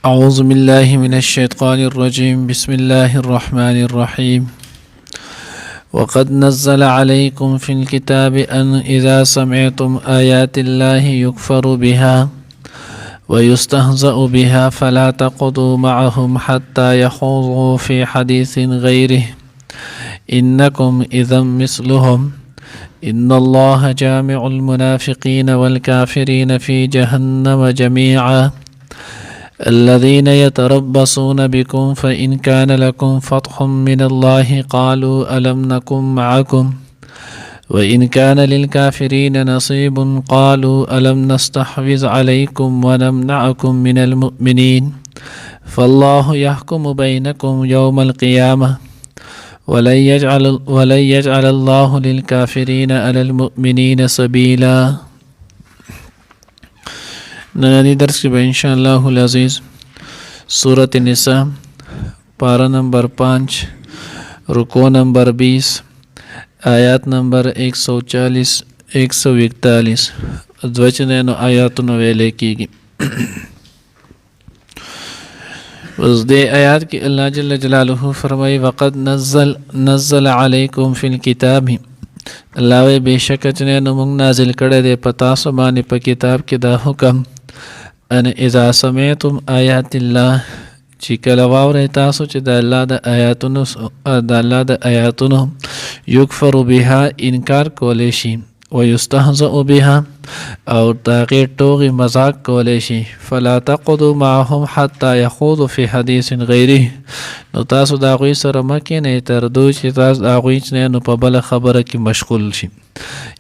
أعوذ بالله من الشيطان الرجيم بسم الله الرحمن الرحيم وقد نزل عليكم في الكتاب أن إذا سمعتم آيات الله يكفر بها ويستهزأ بها فلا تقعدوا معهم حتى يخوضوا في حديث غيره إنكم إذا مثلهم إن الله جامع المنافقين والكافرين في جهنم جميعا الذين يتربصون بكم فإن كان لكم فتح من الله قالوا ألم نكن معكم وإن كان للكافرين نصيب قالوا ألم نستحوذ عليكم ونمنعكم من المؤمنين فالله يحكم بينكم يوم القيامة ولن يجعل الله للكافرين على المؤمنين سبيلا. نننی درس کی ان شاء اللہ العزیز سورۃ النساء پارہ نمبر 5 رکوع نمبر 20 آیات نمبر 140 141 دوچنینو آیاتونو ویلے کیگی. اس دے آیات کی اللہ جل جلالہ فرمائی وقد نزل علیکم فی الکتاب اللہ وی بے شک چنینو منگ نازل کردے دے پتا سبانی پا کتاب کی دا حکم ان اذا سمعتم آیات اللہ چی کلواو رہ تاسو چی دا اللہ دا آیاتونو یکفر بها انکار کولیشی ویستہزئ بها اور تاغیر ٹوغی مذاق کولیشی فلا تقعدوا معهم حتی یخوضوا فی حدیث غیری نو تاسو داغوی سر مکی نی تردو چی تاسو داغوی چنی نو پا بل خبر کی مشغول شی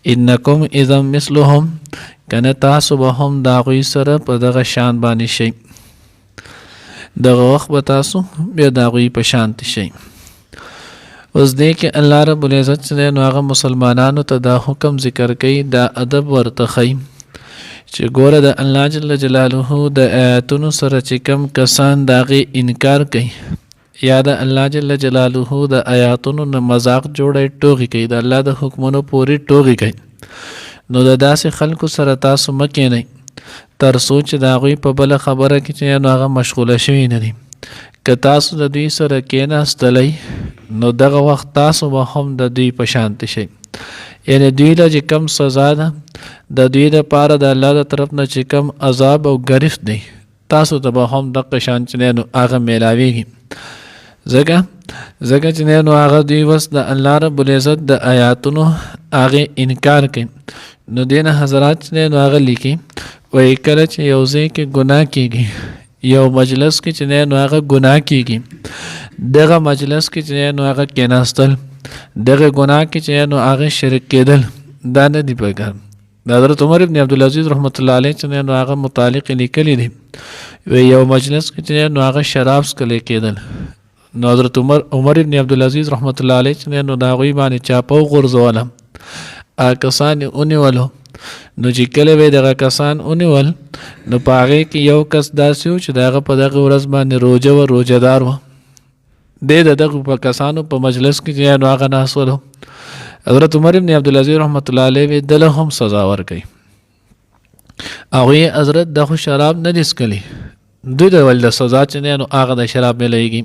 انکم اذا مثلهم کن تاسو با هم داغوی سر پا دغ شان بانی شی دغ وقت با تاسو بیا داغوی پا شانتی شی. اس دے کہ اللہ رب العزت چنے نو آغا مسلمانانو تا دا حکم ذکر کئی دا ادب ورتخی چی گورا دا اللہ جل جلالہ دا آیاتونو سر چکم کسان داغی انکار کئی یا دا اللہ جل جلالہ دا آیاتونو نا مذاق جوڑے ٹوغی کئی دا اللہ دا حکمونو پوری ٹوغی کئی نو دا دا سی خلقو سر تاسو مکی نئی تر سوچ داغوی پا بلا خبره کی چی نو آغا مشغول شوی ندی که تاسو دا دوی سر کینا استلی نو دغه وقت تاسو با هم د دوی پشانت شي یعنی دوی له چې کم سزا ده د دوی د پاره د الله د طرف نه چې کم عذاب او گرفت دی تاسو ته به هم دغه شان چې نو هغه میلاویږي ځکه چې نو هغه دوی وس د الله رب العزت د آیاتونو هغه انکار کوي نو دین حضرات چې نو هغه لیکي وای کله چې یو ځای کې ګناه کیږي یو مجلس کې چې نو هغه ګناه کیږي دغه مجلس کې چې نو هغه کېناستل دغه ګناه کې چې نو هغه شرک کېدل دا نه دی پکار. د حضرت عمر ابن عبدالعزیز رحمت الله علیه چې نو هغه متعلق لیکلی دی وی یو مجلس کې چې نو هغه شراب سکلی کېدل نو حضرت عمر ابن عبدالعزیز رحمت الله علیه چې نو دا غوی باندې چاپو غورځوله کسان اونیولو نو چې کله به دغه کسان اونیول نو پاغه کې یو کس داسې و چې دغه په دغه ورځ باندې روجه و روجهدار و دغه په کسانو په مجلس کې چې نو هغه ناسولو حضرت عمر ابن عبدالعزیز رحمت الله علیه دله هم سزا ورکړي هغوی حضرت دغه شراب نه دي څکلي دوی د ول د سزا چې نو هغه د شراب ملایږي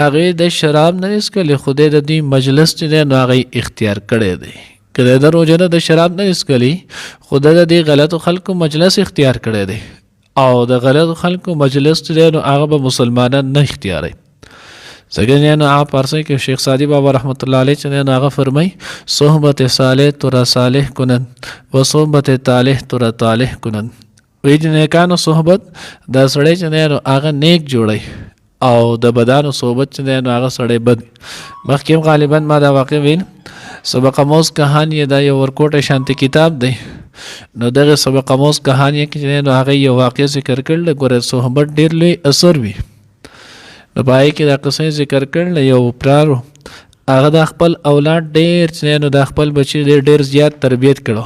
هغه د شراب نه څکلي خدای د دې مجلس چې نو هغه اختیار کړی دی کله د روزنه د شراب نه اسکلی خدای د دې غلط خلکو مجلس اختیار کړی دی او د غلط خلکو مجلس چې نو هغه به مسلمانان نه اختیاري څنګه نو هغه پرسه کې شیخ سعدی بابا رحمت الله علیه چې نو هغه فرمای صحبت صالح تر صالح کنن و صحبت طالح تر طالح کنن وی جن کانو صحبت د سړی چې نو هغه نیک جوړي او د بدانو صحبت چې نو هغه سړی بد مخکې غالبا ما دا واقع ویل سبق آموز کہانی دا یو ورکوټه شانتی کتاب دی نو دغه سبق آموز کہانی کې نو هغه یو واقع ذکر کړل ګوره صحبت ډیر لوی اثر وی نو پای کې دا قصه ذکر کړل یو پلار هغه د خپل اولاد ډیر چې نو د خپل بچی ډیر زیات تربیت کړو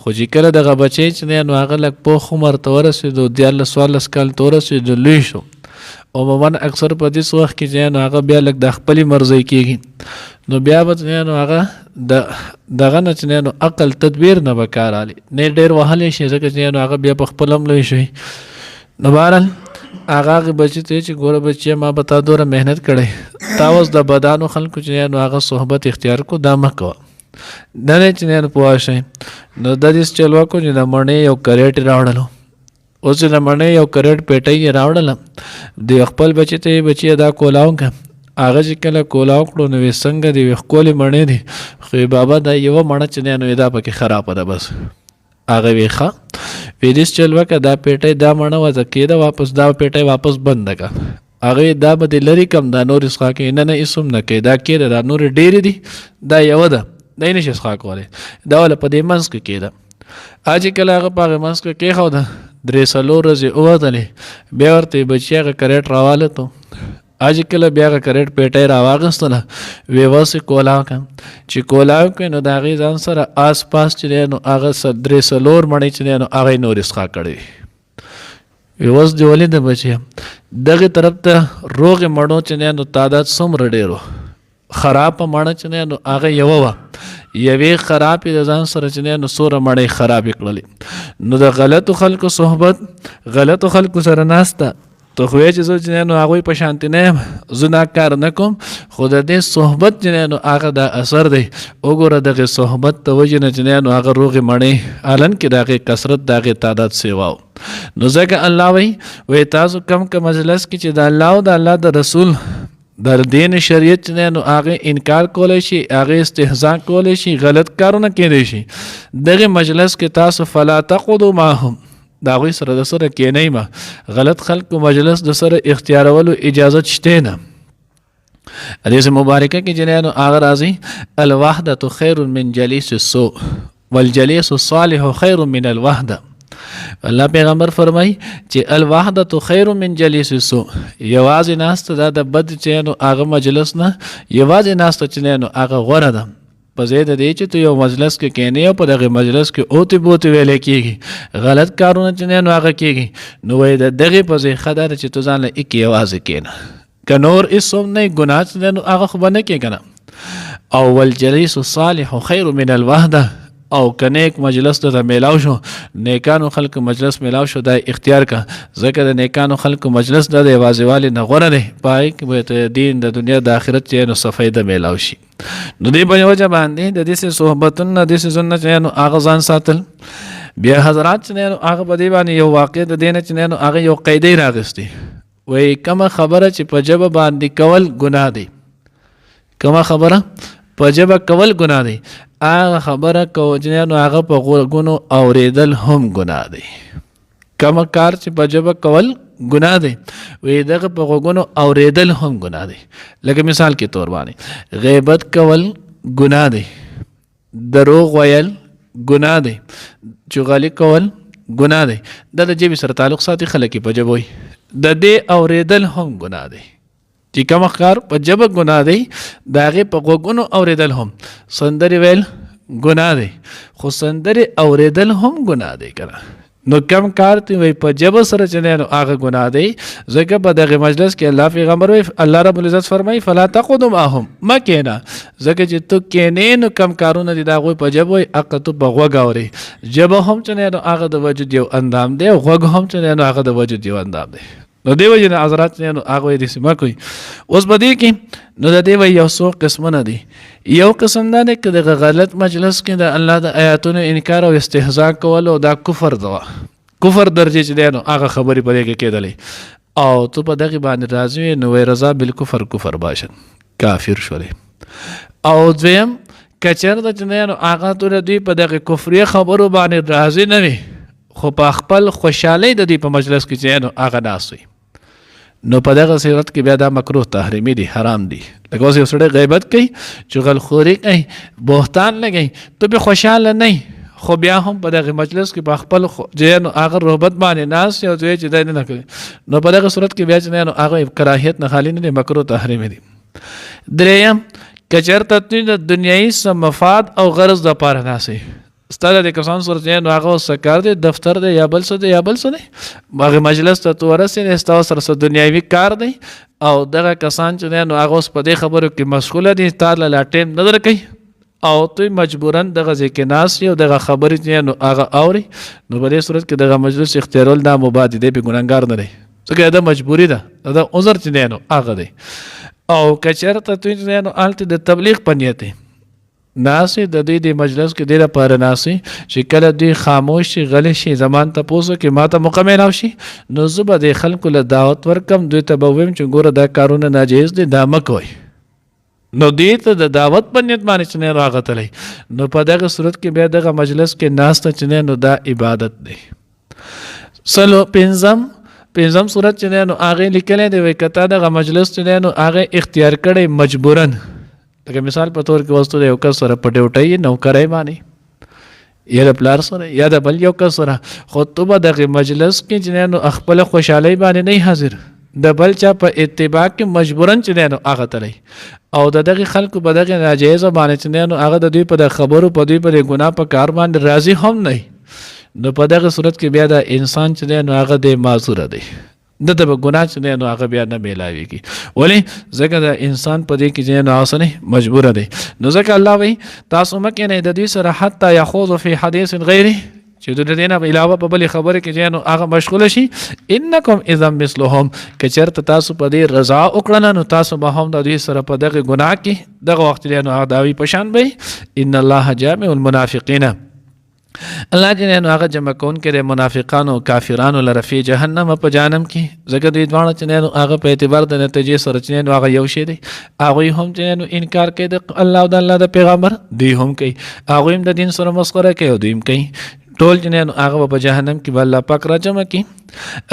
خو چې کله دغه بچی چې نو هغه لک په عمر تورسېدو د 14 کال تورسېدو لوی شو عموما اکثر په دې وخت کې چې نو هغه بیا لک د خپل مرزي کېږي نو بیا به نو هغه دغه نه چې نو عقل تدبیر نه وکړالي نه ډیر وهلې شي ځکه چې نو هغه بیا په خپل عمل شي نو بهرحال هغه بچی ته چې ګوره بچی ما به تا دوره مهنت کړی تا اوس د بدانو خلکو چې نو هغه صحبت اختیار کو دا مه کوه نه نه چې نه پوه شئ نو د دې چل وکړو چې د مڼې یو کریټ راوړلو اوس د مڼې یو کریټ پیټۍ یې راوړله د خپل بچی ته بچی دا کولاو که هغه چې کله کولاو کړو نو څنګه دی ښکلې مڼې دي خو بابا دا یوه مڼه چې نه نو دا پکې خرابه ده بس هغه وی ښه ویدیس چل وکړه دا پیټۍ دا مڼه وځه کېده واپس دا پیټۍ واپس بنده که هغه دا به دې لرې کم دا نورې څښا کوي نه نه هېڅ هم نه کوي دا کېده دا نورې ډېرې دي دا یوه ده دا یې نشي څښا کولی دا والا په دې منځ کې کېده چې کله هغه په هغې منځ کې کېښوده 3-4 ورځې ووتلې بیا ورته بچي هغه کریټ راوالتو چې کله بیا هغه کریټ پیټۍ راواغېستله ویې وسې کولاو کړه چې کولاو کړې نو د هغې ځان سره آس پاس چې دی نو هغه 3-4 مڼې چې دی نو هغه یې نورې څښا کړې وي اوس دې ولې د بچیه دغې طرف ته روغې مڼو چې دی نو تعداد څومره ډېر و خرابه مڼه چې دی نو هغه یوه وه یوې خرابې د ځان سره چې دی نو څومره مڼې خرابې کړلې نو د غلطو خلکو صحبت غلطو خلکو سره ناسته ته خو چې زه چې نو هغوی په شانتې نه یم زه دا کار نه کوم خو د دې صحبت چې نو هغه دا اثر دی وګوره دغې صحبت د وجې نه چې نو هغه روغې مڼې حالن کې د هغې کثرت د هغې تعداد سیوا و نو ځکه الله وایي تاسو کم مجلس کې چې د الله او د الله د رسول د دین شریعت چې نو هغې انکار کولی شي هغې استهزا کولی شي غلط کارونه کیدی شي دغې مجلس کې تاسو فلا تقعدوا معهم د هغوی سره د سره کینئ مه غلط خلکو مجلس د سره اختیارولو اجازت شته نه حدیث مبارکه کې چې نو هغه راځي الوحدة خیر من جلیس السوء والجلیس الصالح خیر من الوحدة الله پیغمبر فرمای چې الوحدة خیر من جلیس السوء یوازې ناسته دا د بد چې نو هغه مجلس نه یوازې ناسته چې نو هغه غوره ده په ځای د دې چې تو یو مجلس کې کینې او په دغه مجلس کې اوتې بوتې ویلې کېږي غلط کارونه چې نو هغه کېږي نو وایي د دغې په ځای ښه ده چې تو ځان له ایکې یوازې کښېنه که نور هېڅ هم نه ګناه چې نو هغه خو به نه کېږي نه او والجلیس الصالح خیر من الوحدة او که نیک مجلس ته میلاو شو نیکانو خلکو مجلس میلاو شو دا اختیار کا ځکه د نیکانو خلکو مجلس دا د یوازېوالي نه غوره دی په هغې کې به دین د دنیا د آخرت چې نو څه فایده میلاو شي نو دې په وجه باندې د داسې صحبتونه داسې ځایونه چې نو هغه ځان ساتل بیا حضرات چې نو هغه په دې باندې یو واقع د دې نه چې نو هغه یو قاعدې راغستې وایي کومه خبره چې په ژبه باندې کول ګناه دی کومه خبره په ژبه کول ګناه دی هغه خبره چې نو هغه په غوږونو اورېدل هم ګناه دی کومه کار چې په ژبه کول ګناه دی وی دغه په غوږونو اورېدل هم ګناه دی لکه مثال کې طور باندې غیبت کول ګناه دی دروغ ویل ګناه دی چغلي کول ګناه دی دا د ژبې سره تعلق ساتي خلک یې په ژبه وایي د دې اورېدل هم ګناه دی چې کوم کار په ژبه ګناه دی د هغې په غوږونو اورېدل هم سندرې ویل ګناه دی خو سندرې اورېدل هم ګناه دی که نه نو کم کار تی وی په ژبه سره چې نو هغه ګناه دی ځکه په دغه مجلس کې الله پیغمبر وی الله رب العزت فرمایي فلا تقعدوا معهم مه کښېنه ځکه چې تو کښېنې نو کم کارونه دي د هغوی په ژبه وایي هغه تو په غوږ اورې ژبه هم چې نو هغه د وجود یو اندام دی او غوږ هم چې نو هغه د وجود یو اندام دی نو دې وجې نه حضرات نو هغه وایي داسې مه کوئ اوس په دې کې نو د دې وایي یو څو قسمونه دي یو قسم دا دی که دغه غلط مجلس کې د الله د آیاتونو انکار او استهزا کول او دا کفر ده کفر درجې چې دی نو هغه خبرې په دې کې کېدلې او تو په دغې باندې راضي وې نو وایي رضا بالکفر کفر باشد کافر شولې او دویم که چېرته چې دی نو هغه تو د دوی په دغې کفري خبرو باندې راضي نه وي خو په خپل خوشحالۍ د دوی په مجلس کې چې نو هغه ناست وي نو په دغه صورت کې بیا دا مکروه تحریمي دي حرام دي لکه اوس یو سړی غیبت کوي چغلخوري کوي بهتان لګوي ته به خوشحاله نه خو بیا هم په دغه مجلس کې په خپل ځای نو هغه رغبت باندې ناست یو ځای چې دی نه کوي نو په دغه صورت کې بیا چې نو هغه کراهیت نه خالي نه دي مکروه تحریمي دي دریم که چېرته دوی د دنیایي څه مفاد او غرض دپاره ناست ستا د کسان سره چې نو هغه څه کار دی دفتر دی یا بل څه دی یا بل څه دی هغې مجلس ته تو ورسېدې ستا سره څه دنیاوي کار دی او دغه کسان چې دی نو هغه اوس په دې خبرو کې مشغوله دي تا له ټایم نه درکوي او دوی مجبورا دغه ځای کې ناست یي او دغه خبرې چې نو هغه اوري نو په دې صورت کې دغه مجلس اختیارول دا مباح دی دی پې ګنهګار نه دی ځکه دا مجبوري ده، دا عذر چې دی نو هغه دی. او که چېرته دوی چې دی نو هلته د تبلیغ په نیت دی ناستې، د دوی د مجلس کې دې لپاره ناستې چې کله دوی خاموش شي غلی شي زمان تپوس وکړي ما ته موقع میلاو شي، نو زه به د خلکو له دعوت ورکړم، دوی ته به ووایم چې ګوره دا کارونه ناجایز دي دا مه کوئ. نو دې ته د دعوت په نیت باندې چې نه راغتلی، نو په دغه صورت کې بیا دغه مجلس کې ناسته چې نه نو دا عبادت دی. پنځم صورت چې نه نو هغې لیکلی دی وایي که تا دغه مجلس چې نه نو هغې اختیار کړی مجبوراً، لکه مثال په طور کې وستو د یو کس سره په ډیوټۍ نوکری باندې یا د پلار سره یا د بل یو کس سره، خو تو به دغه مجلس کې چې نه نو خپله خوشحالۍ باندې نه حاضر، د بل چا په اتباع کې مجبوراً چې نه نو هغه تلی، او د دغه خلکو په دغه ناجایزه باندې چې نه نو هغه د دوی په د خبرو په دوی په د ګناه په کار باندې راضي هم نه، نو په دغه صورت کې بیا د انسان چې نه نو هغه د معذوره دی، د به ګناه چې نه نو هغه بیا نه میلاویږي. ولې؟ ځکه د انسان په دې کې چې نه هغه نه مجبوره دی. نو ځکه الله وایي تاسو مه کښېنئ د دوی سره حتی یخوض فی حدیث غیره، چې د دې نه علاوه په بلې خبرې کې چې نو هغه مشغوله شي. انکم اذا مثلهم، که چېرته تاسو په دې رضا وکړله نو تاسو به هم د دوی سره په دغه ګناه کې دغه وخت دی نو هغه د هغوی په شان به ان الله جامع المنافقین، الله چې نو هغه جمع کوونکی دی منافقانو او کافرانو لره فی جهنم په جهنم کې، ځکه دوی دواړه چې نو هغه په اعتبار د نتیجې سره چې نو هغه یو شی دی. هغوی هم چې نو انکار کوي د الله او د الله د پیغمبر، دوی هم کوي، هغوی هم د دین سره مسخره کوي او دوی هم کوي، ټول چې نو هغه په جهنم کې به الله پاک را جمع کړي.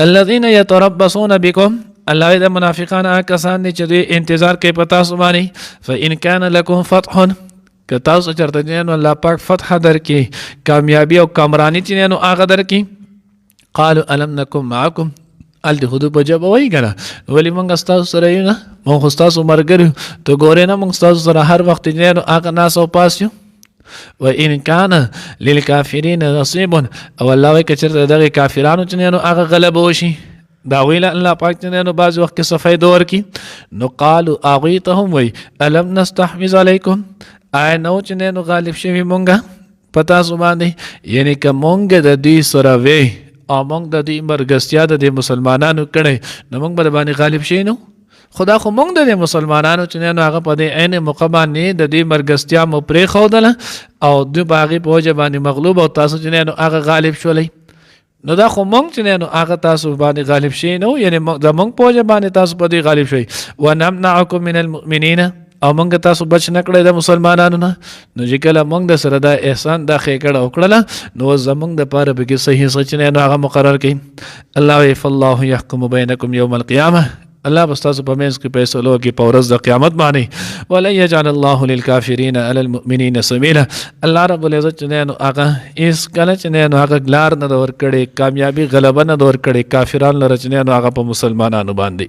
الذین یتربصون بکم، الله د منافقان هغه کسان دي چې دوی انتظار کوي په تاسو باندې، فإن کان لکم فتح، که تاسو چېرته چې نو الله پاک فتح درکړي کامیابي او کامراني چې نو هغه درکړي، قالوا الم نکن معکم، هلته خو دوی په ژبه وایي که نه ولې موږ ستاسو سره یو نه، موږ خو ستاسو ملګري یو، ته ګورې نه موږ ستاسو سره هر وخت چې نو هغه ناس او پاس یو. وإن كان للكافرين نصيب، او الله وایي که چېرته دغې کافرانو چې نو هغه غلبه وشي د هغوی له الله پاک چې نو بعضې وخت کې څه فایده ورکړي، نو قالو هغوی ته هم وایي الم نستحوذ علیکم، آیا نو چې نو غالب شوي مونږه په تاسو باندې، یعنې که مونږ د دوی سره وی او مونږ د دوی مرګستیا د دې مسلمانانو کړی نو مونږ به د باندې غالب شي نو، خدا خو مونږ د دې مسلمانانو چې نو هغه په دې عین موقع باندې د دوی مرګستیا مو پرېښودله او دوی په هغې په وجه باندې مغلوب او تاسو چې نو هغه غالب شولی، نو دا خو مونږ چې نو هغه تاسو باندې غالب شي نو، یعنې د مونږ په وجه باندې تاسو په دوی غالب شوي. ونمنعکم من المؤمنین، او مونږ تاسو بچ نه کړی د مسلمانانو نه، نو چې کله مونږ د سره دا احسان دا ښېګړه وکړله نو زمونږ دپاره پکې صحیح څه چې نو هغه مقرر کړي. الله وایي فالله یحکم بینکم یوم القیامه، الله به ستاسو په منځ کې فیصله وکړي په ورځ د قیامت باندې. ولن یجعل الله للکافرین علی المؤمنین سبیلا، الله رب العزت چې نو هغه هېڅ کله چې نو هغه لار نه ده ورکړې، کامیابي غلبه نه ده ورکړې کافرانو لره چې نو هغه په مسلمانانو باندې،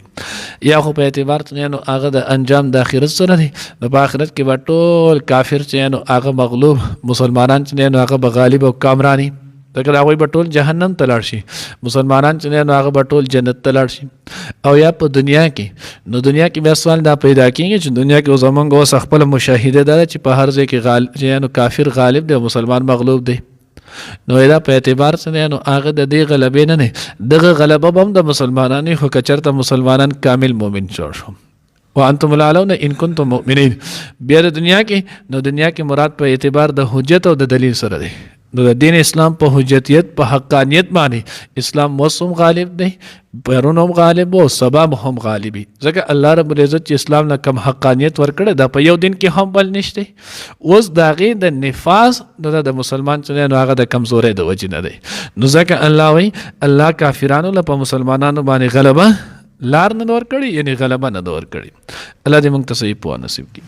یا خو په اعتبار چې نو هغه د انجام د آخرت سره دی، نو په آخرت کې به ټول کافر چې نو هغه مغلوب، مسلمانان چې نو هغه به غالب او کامراني، ځکه هغوی به ټول جهنم ته لاړ شي، مسلمانان چې نو هغه به ټول جنت ته لاړ شي. او یا په دنیا کې، نو دنیا کې بیا سوال دا پیدا کېږي چې دنیا کې زمونږ اوس خپله مشاهده ده چې په هر ځای کې نو کافر غالب دی او مسلمان مغلوب دی، نو دا په اعتبار سره نو هغه د دې غلبې نه نه، دغه غلبه به هم د مسلمانانو خو که چېرته مسلمانان کامل مؤمن جوړ شو. وانتم الاعلون ان کنتم مؤمنین، بیا د دنیا کې، نو دنیا کې مراد په اعتبار د حجت او د دلیل سره دی، نو د دین اسلام په حجتیت په حقانیت باندې اسلام اوس هم غالب دی، پرون هم غالب او سبا هم غالبي، ځکه الله رب العزت چې اسلام نه کم حقانیت ورکړی دا په یو دین کې هم بل نشته. اوس د هغې د نفاذ د مسلمان چې نو هغه د کمزورۍ د وجې نه دی، نو ځکه الله وایي الله کافرانو له په مسلمانانو باندې غلبه لار نه ده ورکړې، یعنې غلبه نه ده ورکړې. الله دې موږ ته صحیح پوهه نصیب کړي.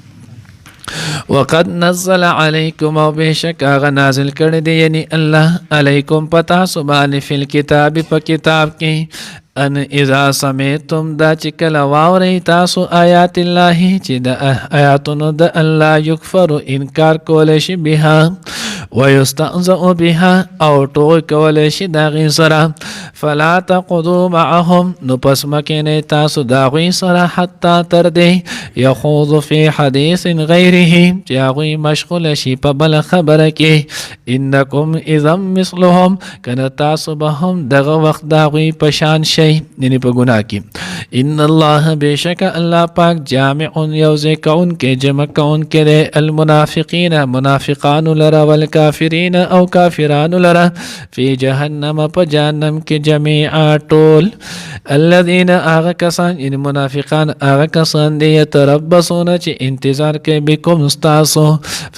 وقد نزل علیکم، او بېشک هغه نازل کړی دی یعنې الله علیکم په تاسو باندې فی الکتاب په کتاب کې، ان اذا سمعتم دا چې کله واورئ تاسو آیات الله چې د آیاتونو د الله یکفر انکار کولی شي بها ویستهزأ بها او ټوکې کولی شي د هغې سره، فلا تقعدوا معهم، نو پس مه کښېنئ تاسو د هغوی سره حتی تر دې یخوض فی حدیث غیره چې هغوی مشغوله شي په بله خبره کې، انکم اذا مثلهم، که نه تاسو به هم دغه وخت د هغوی په شان شئ. کوي یعنی په ګناه کې ان الله بشک الله پاک جامع یوزه کون کې جمع کون کې المنافقین منافقان لرا والکافرین او کافران لرا فی جهنم په جهنم کې جميعا ټول الذين اغه کسان ان منافقان اغه کسان دي يتربصون چې انتظار کوي بكم استاسو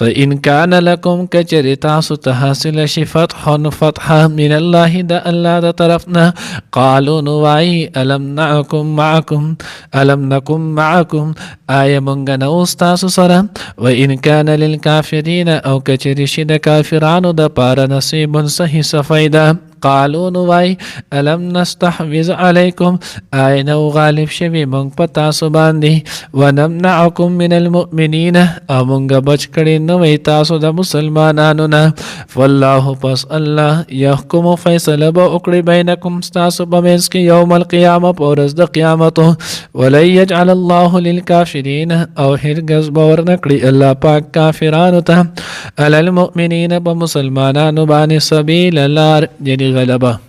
فان كان لكم كجرتاس تحصل شي فتح من الله د الله د طرفنا قالوا نوای الم نكن معكم آیا مونږ نه استاسو سره وان كان للكافرين او کچری شي د کافرانو د پاره نصیب صحیح سفیدا قالوا نوای الم نستحوذ علیکم آیا نو غالب شوی مونږ په تاسو باندې ونمنعکم من المؤمنین او مونږ بچ کړي نو تاسو د مسلمانانو نه والله پس الله يحكم فیصله به وکړي بینکم تاسو په منځ کې یوم القیامه په ورځ د قیامت ولن يجعل الله للكافرین او هرگز باور نکړي الله پاک کافرانو ته علی المؤمنین په مسلمانانو باندې سبیل لار یعنی غلبه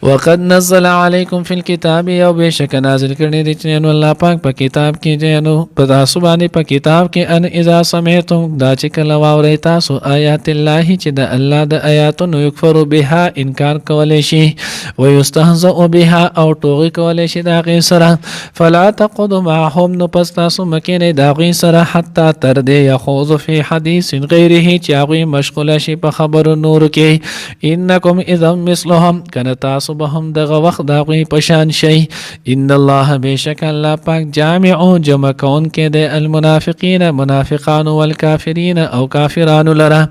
وقد نزل عليكم في الكتاب او بشک نازل کړي دي چې نو الله پاک په کتاب کې جنو په تاسو باندې په کتاب کې ان اذا سمعتم دا چې کله واورئ تاسو آیات الله چې د الله د آیاتونو یکفر بها انکار کولای شي ويستهزئ بها او ټوغي کولای شي دا غي سره فلا تقعدوا معهم نو پس تاسو مکه دا غي سره حتا تر دې يخوض في حديث غيره چې هغه مشغوله شي په خبرو نور کې انکم اذا مثلهم کنه تاسو به هم دغه وخت دا غوی پشان شي ان الله بشک الله پاک جامع جمع کون کې د المنافقین منافقان والکافرین او کافرانو لرا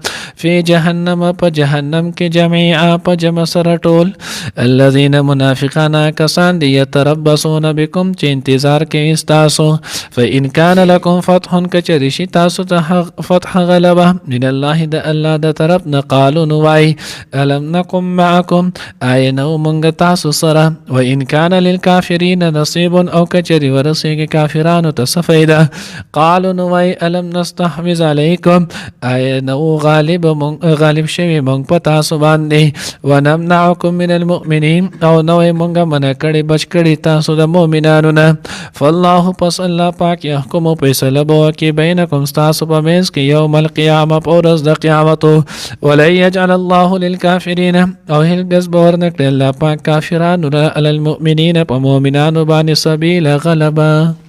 فی جهنم په جهنم کې جميعا په جمع سره ټول الذين منافقان کسان دي يتربصون بكم چې انتظار کوي تاسو فان كان لكم فتح کچریشی تاسو ته فتح غلبه من الله د الله د طرف نه قالوا نوای الم نکم معکم آیا نو مونږ تاسو سره و ان کان للکافرین نصیب او کچری ورسیږي کافرانو ته سفیدا قالوا نوای الم نستحوذ علیکم آیا نو غالب شوی مونږ په تاسو باندې ونمنعکم من المؤمنین او نو مونږ منع کړي بچ کړي تاسو د مؤمنانو نه فالله پس الله پاک يحكم فیصله به کوي بینکم تاسو په منځ کې یوم القیامه په ورځ د قیامت ولن يجعل الله للكافرین او هرگز باور نکړي الله پاک کافرانو علی المؤمنین په مؤمنانو باندې سبیل غلبه